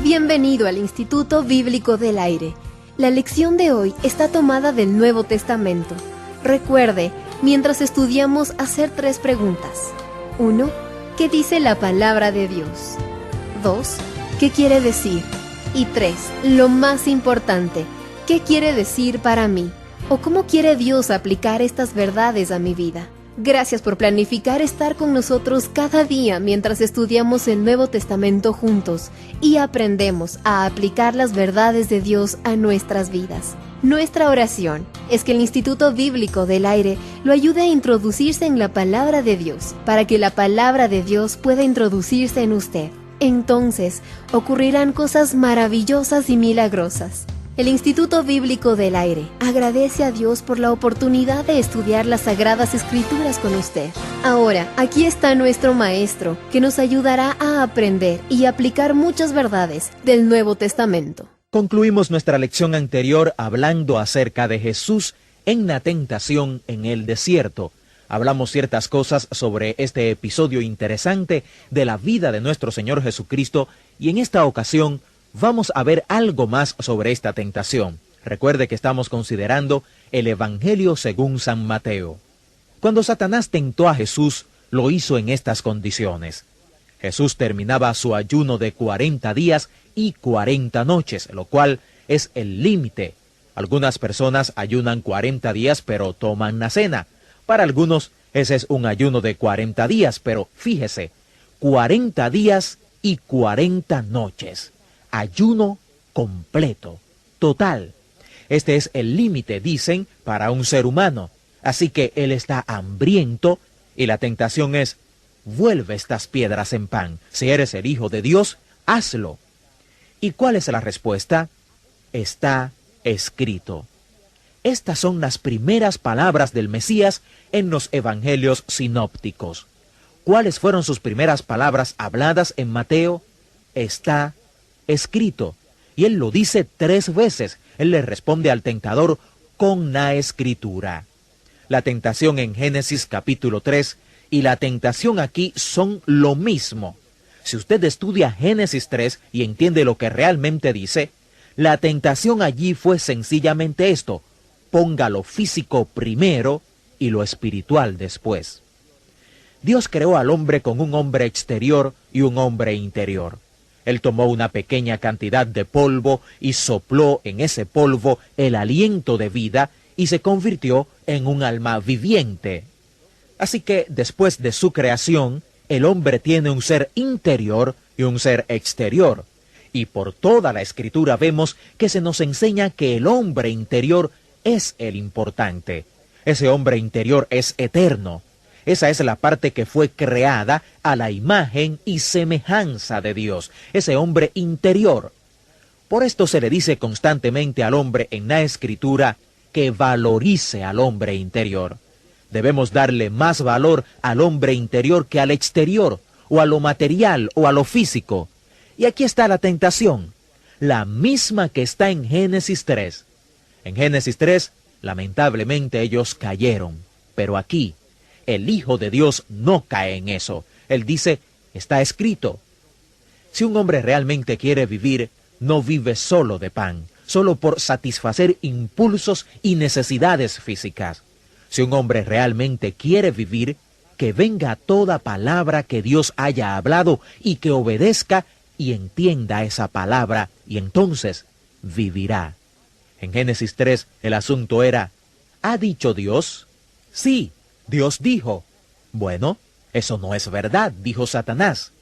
Bienvenido al Instituto Bíblico del Aire. La lección de hoy está tomada del Nuevo Testamento. Recuerde, mientras estudiamos, hacer 3 preguntas. 1. ¿Qué dice la palabra de Dios? 2. ¿Qué quiere decir? Y 3. Lo más importante, ¿qué quiere decir para mí? ¿O cómo quiere Dios aplicar estas verdades a mi vida? Gracias por planificar estar con nosotros cada día mientras estudiamos el Nuevo Testamento juntos y aprendemos a aplicar las verdades de Dios a nuestras vidas. Nuestra oración es que el Instituto Bíblico del Aire lo ayude a introducirse en la palabra de Dios, para que la palabra de Dios pueda introducirse en usted. Entonces, ocurrirán cosas maravillosas y milagrosas. El Instituto Bíblico del Aire agradece a Dios por la oportunidad de estudiar las Sagradas Escrituras con usted. Ahora, aquí está nuestro maestro, que nos ayudará a aprender y aplicar muchas verdades del Nuevo Testamento. Concluimos nuestra lección anterior hablando acerca de Jesús en la tentación en el desierto. Hablamos ciertas cosas sobre este episodio interesante de la vida de nuestro Señor Jesucristo, y en esta ocasión vamos a ver algo más sobre esta tentación. Recuerde que estamos considerando el Evangelio según San Mateo. Cuando Satanás tentó a Jesús, lo hizo en estas condiciones. Jesús terminaba su ayuno de 40 días y 40 noches, lo cual es el límite. Algunas personas ayunan 40 días pero toman la cena. Para algunos ese es un ayuno de 40 días, pero fíjese, 40 días y 40 noches. Ayuno completo, total. Este es el límite, dicen, para un ser humano. Así que él está hambriento y la tentación es: vuelve estas piedras en pan. Si eres el Hijo de Dios, hazlo. ¿Y cuál es la respuesta? Está escrito. Estas son las primeras palabras del Mesías en los evangelios sinópticos. ¿Cuáles fueron sus primeras palabras habladas en Mateo? Está escrito. Y él lo dice 3 veces. Él le responde al tentador con la escritura. La tentación en Génesis capítulo 3 y la tentación aquí son lo mismo. Si usted estudia Génesis 3 y entiende lo que realmente dice, la tentación allí fue sencillamente esto: ponga lo físico primero y lo espiritual después. Dios creó al hombre con un hombre exterior y un hombre interior. Él tomó una pequeña cantidad de polvo y sopló en ese polvo el aliento de vida y se convirtió en un alma viviente. Así que después de su creación, el hombre tiene un ser interior y un ser exterior. Y por toda la Escritura vemos que se nos enseña que el hombre interior es el importante. Ese hombre interior es eterno. Esa es la parte que fue creada a la imagen y semejanza de Dios, ese hombre interior. Por esto se le dice constantemente al hombre en la Escritura que valorice al hombre interior. Debemos darle más valor al hombre interior que al exterior, o a lo material, o a lo físico. Y aquí está la tentación, la misma que está en Génesis 3. En Génesis 3, lamentablemente ellos cayeron, pero aquí el Hijo de Dios no cae en eso. Él dice: está escrito. Si un hombre realmente quiere vivir, no vive solo de pan, solo por satisfacer impulsos y necesidades físicas. Si un hombre realmente quiere vivir, que venga toda palabra que Dios haya hablado y que obedezca y entienda esa palabra, y entonces vivirá. En Génesis 3 el asunto era: ¿ha dicho Dios? Sí, Dios dijo. Bueno, eso no es verdad, dijo Satanás.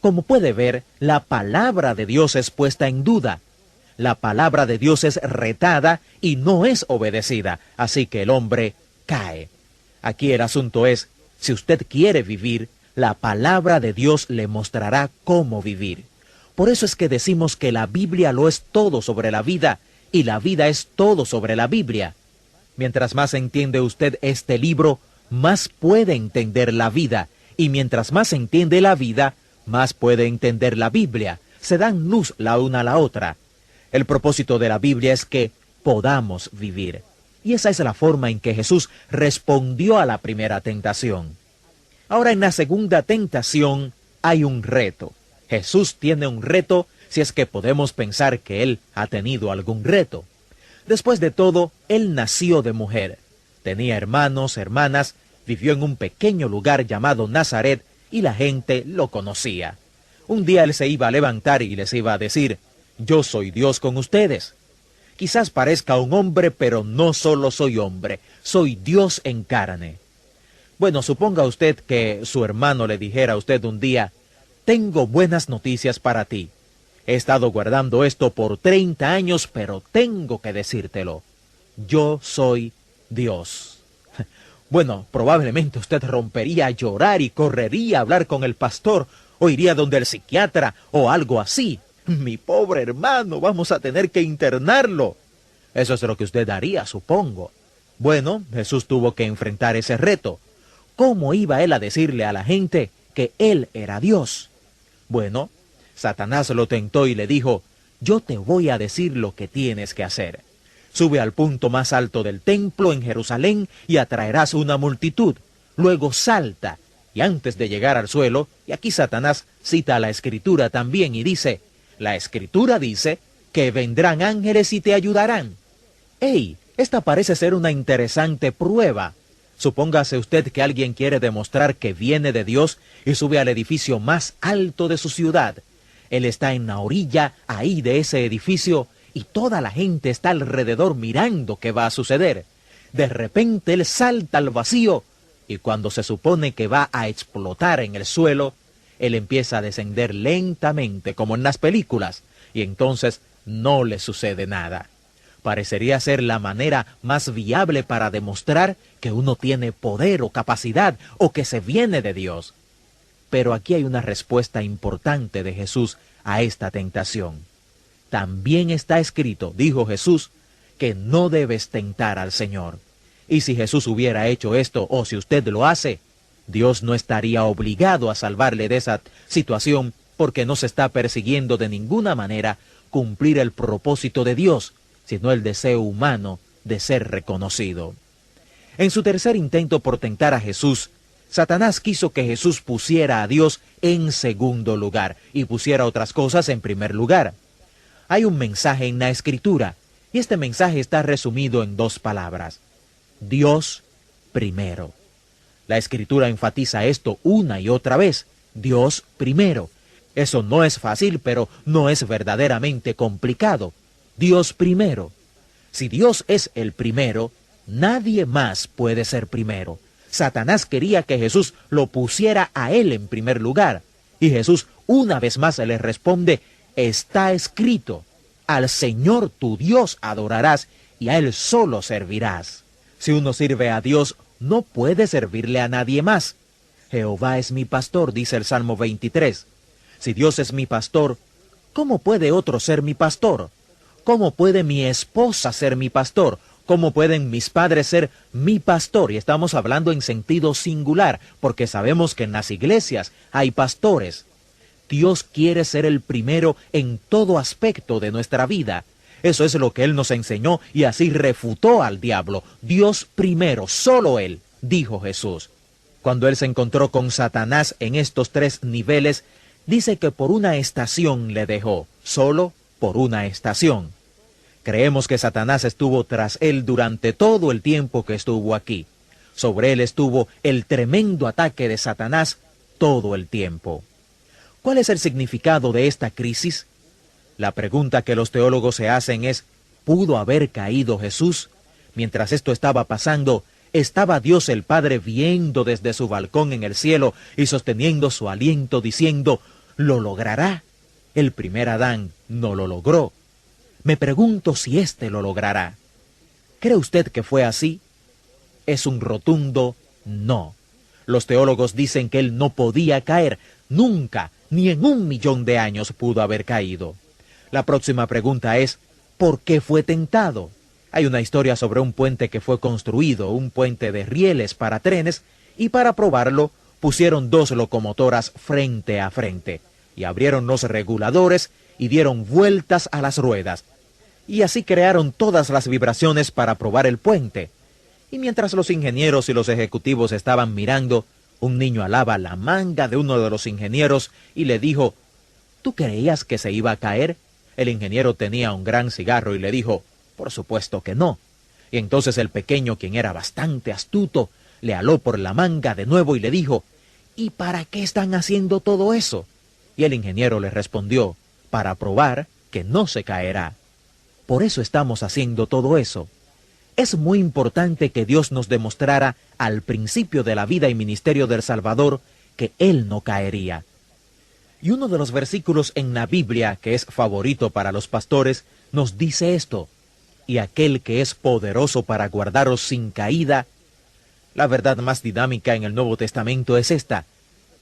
Como puede ver, la palabra de Dios es puesta en duda. La palabra de Dios es retada y no es obedecida, así que el hombre cae. Aquí el asunto es: si usted quiere vivir, la palabra de Dios le mostrará cómo vivir. Por eso es que decimos que la Biblia lo es todo sobre la vida, y la vida es todo sobre la Biblia. Mientras más entiende usted este libro, más puede entender la vida, y mientras más entiende la vida, más puede entender la Biblia. Se dan luz la una a la otra. El propósito de la Biblia es que podamos vivir. Y esa es la forma en que Jesús respondió a la primera tentación. Ahora, en la segunda tentación hay un reto. Jesús tiene un reto si es que podemos pensar que él ha tenido algún reto. Después de todo, él nació de mujer. Tenía hermanos, hermanas, vivió en un pequeño lugar llamado Nazaret y la gente lo conocía. Un día él se iba a levantar y les iba a decir: yo soy Dios con ustedes. Quizás parezca un hombre, pero no solo soy hombre, soy Dios en carne. Bueno, suponga usted que su hermano le dijera a usted un día: tengo buenas noticias para ti. He estado guardando esto por 30 años, pero tengo que decírtelo. Yo soy Dios. Bueno, probablemente usted rompería a llorar y correría a hablar con el pastor, o iría donde el psiquiatra, o algo así. Mi pobre hermano, vamos a tener que internarlo. Eso es lo que usted haría, supongo. Bueno, Jesús tuvo que enfrentar ese reto. ¿Cómo iba él a decirle a la gente que él era Dios? Bueno, Satanás lo tentó y le dijo: yo te voy a decir lo que tienes que hacer. Sube al punto más alto del templo en Jerusalén y atraerás una multitud. Luego salta, y antes de llegar al suelo, y aquí Satanás cita la Escritura también y dice: la Escritura dice que vendrán ángeles y te ayudarán. ¡Ey! Esta parece ser una interesante prueba. Supóngase usted que alguien quiere demostrar que viene de Dios y sube al edificio más alto de su ciudad. Él está en la orilla ahí de ese edificio y toda la gente está alrededor mirando qué va a suceder. De repente él salta al vacío y cuando se supone que va a explotar en el suelo, él empieza a descender lentamente como en las películas y entonces no le sucede nada. Parecería ser la manera más viable para demostrar que uno tiene poder o capacidad o que se viene de Dios. Pero aquí hay una respuesta importante de Jesús a esta tentación. También está escrito, dijo Jesús, que no debes tentar al Señor. Y si Jesús hubiera hecho esto, o si usted lo hace, Dios no estaría obligado a salvarle de esa situación porque no se está persiguiendo de ninguna manera cumplir el propósito de Dios, sino el deseo humano de ser reconocido. En su tercer intento por tentar a Jesús, Satanás quiso que Jesús pusiera a Dios en segundo lugar y pusiera otras cosas en primer lugar. Hay un mensaje en la Escritura, y este mensaje está resumido en 2 palabras: Dios primero. La Escritura enfatiza esto una y otra vez: Dios primero. Eso no es fácil, pero no es verdaderamente complicado. Dios primero. Si Dios es el primero, nadie más puede ser primero. Satanás quería que Jesús lo pusiera a él en primer lugar. Y Jesús una vez más le responde: está escrito, al Señor tu Dios adorarás y a Él solo servirás. Si uno sirve a Dios, no puede servirle a nadie más. Jehová es mi pastor, dice el Salmo 23. Si Dios es mi pastor, ¿cómo puede otro ser mi pastor? ¿Cómo puede mi esposa ser mi pastor? ¿Cómo pueden mis padres ser mi pastor? Y estamos hablando en sentido singular, porque sabemos que en las iglesias hay pastores. Dios quiere ser el primero en todo aspecto de nuestra vida. Eso es lo que Él nos enseñó y así refutó al diablo. Dios primero, solo Él, dijo Jesús. Cuando Él se encontró con Satanás en estos 3 niveles, dice que por una estación le dejó, solo por una estación. Creemos que Satanás estuvo tras él durante todo el tiempo que estuvo aquí. Sobre él estuvo el tremendo ataque de Satanás todo el tiempo. ¿Cuál es el significado de esta crisis? La pregunta que los teólogos se hacen es: ¿pudo haber caído Jesús? Mientras esto estaba pasando, ¿estaba Dios el Padre viendo desde su balcón en el cielo y sosteniendo su aliento diciendo: ¿lo logrará? El primer Adán no lo logró. Me pregunto si éste lo logrará. ¿Cree usted que fue así? Es un rotundo no. Los teólogos dicen que él no podía caer, nunca, ni en 1.000.000 de años pudo haber caído. La próxima pregunta es: ¿por qué fue tentado? Hay una historia sobre un puente que fue construido, un puente de rieles para trenes, y para probarlo pusieron 2 locomotoras frente a frente, y abrieron los reguladores y dieron vueltas a las ruedas. Y así crearon todas las vibraciones para probar el puente. Y mientras los ingenieros y los ejecutivos estaban mirando, un niño alaba la manga de uno de los ingenieros y le dijo: ¿Tú creías que se iba a caer? El ingeniero tenía un gran cigarro y le dijo, por supuesto que no. Y entonces el pequeño, quien era bastante astuto, le aló por la manga de nuevo y le dijo, ¿y para qué están haciendo todo eso? Y el ingeniero le respondió, para probar que no se caerá. Por eso estamos haciendo todo eso. Es muy importante que Dios nos demostrara al principio de la vida y ministerio del Salvador que Él no caería. Y uno de los versículos en la Biblia, que es favorito para los pastores, nos dice esto, y aquel que es poderoso para guardaros sin caída. La verdad más dinámica en el Nuevo Testamento es esta.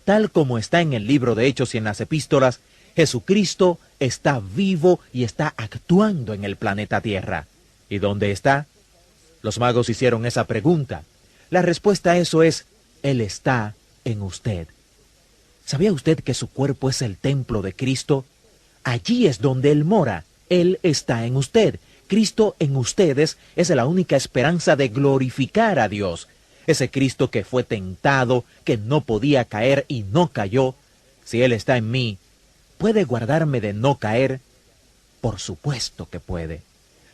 Tal como está en el libro de Hechos y en las epístolas, Jesucristo está vivo y está actuando en el planeta Tierra. ¿Y dónde está? Los magos hicieron esa pregunta. La respuesta a eso es, Él está en usted. ¿Sabía usted que su cuerpo es el templo de Cristo? Allí es donde Él mora. Él está en usted. Cristo en ustedes es la única esperanza de glorificar a Dios. Ese Cristo que fue tentado, que no podía caer y no cayó. Si Él está en mí, ¿puede guardarme de no caer? Por supuesto que puede.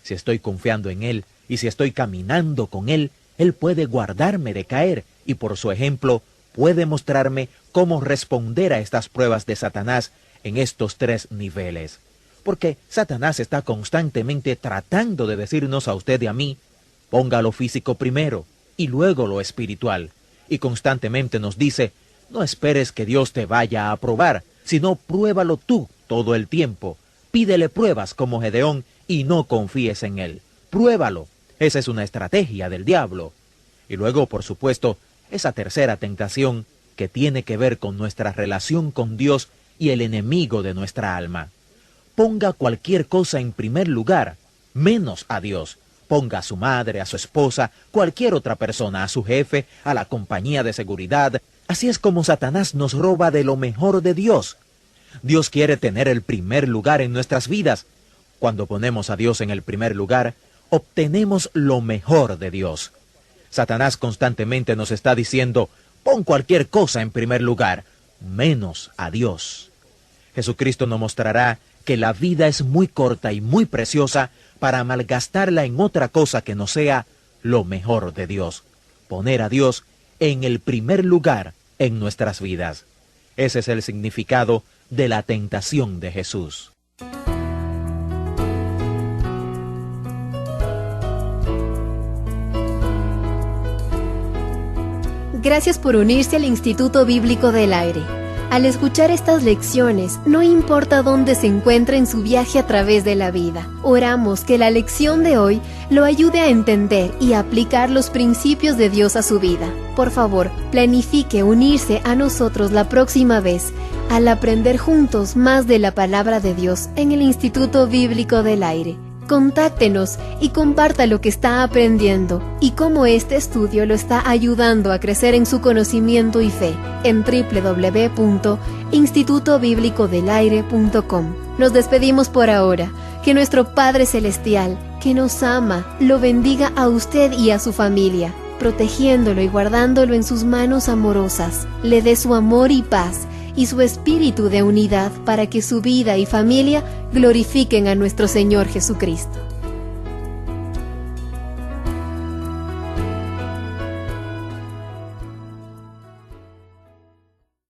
Si estoy confiando en Él y si estoy caminando con Él, Él puede guardarme de caer y por su ejemplo puede mostrarme cómo responder a estas pruebas de Satanás en estos 3 niveles. Porque Satanás está constantemente tratando de decirnos a usted y a mí, ponga lo físico primero y luego lo espiritual. Y constantemente nos dice, no esperes que Dios te vaya a probar, sino pruébalo tú todo el tiempo. Pídele pruebas como Gedeón y no confíes en él. Pruébalo. Esa es una estrategia del diablo. Y luego, por supuesto, esa tercera tentación que tiene que ver con nuestra relación con Dios y el enemigo de nuestra alma. Ponga cualquier cosa en primer lugar, menos a Dios. Ponga a su madre, a su esposa, cualquier otra persona, a su jefe, a la compañía de seguridad. Así es como Satanás nos roba de lo mejor de Dios. Dios quiere tener el primer lugar en nuestras vidas. Cuando ponemos a Dios en el primer lugar, obtenemos lo mejor de Dios. Satanás constantemente nos está diciendo, pon cualquier cosa en primer lugar, menos a Dios. Jesucristo nos mostrará que la vida es muy corta y muy preciosa para malgastarla en otra cosa que no sea lo mejor de Dios. Poner a Dios en el primer lugar en nuestras vidas. Ese es el significado de la tentación de Jesús. Gracias por unirse al Instituto Bíblico del Aire. Al escuchar estas lecciones, no importa dónde se encuentre en su viaje a través de la vida, oramos que la lección de hoy lo ayude a entender y aplicar los principios de Dios a su vida. Por favor, planifique unirse a nosotros la próxima vez al aprender juntos más de la palabra de Dios en el Instituto Bíblico del Aire. Contáctenos y comparta lo que está aprendiendo y cómo este estudio lo está ayudando a crecer en su conocimiento y fe en www.institutobiblicodelaire.com. Nos despedimos por ahora. Que nuestro Padre Celestial, que nos ama, lo bendiga a usted y a su familia, protegiéndolo y guardándolo en sus manos amorosas. Le dé su amor y paz y su espíritu de unidad para que su vida y familia glorifiquen a nuestro Señor Jesucristo.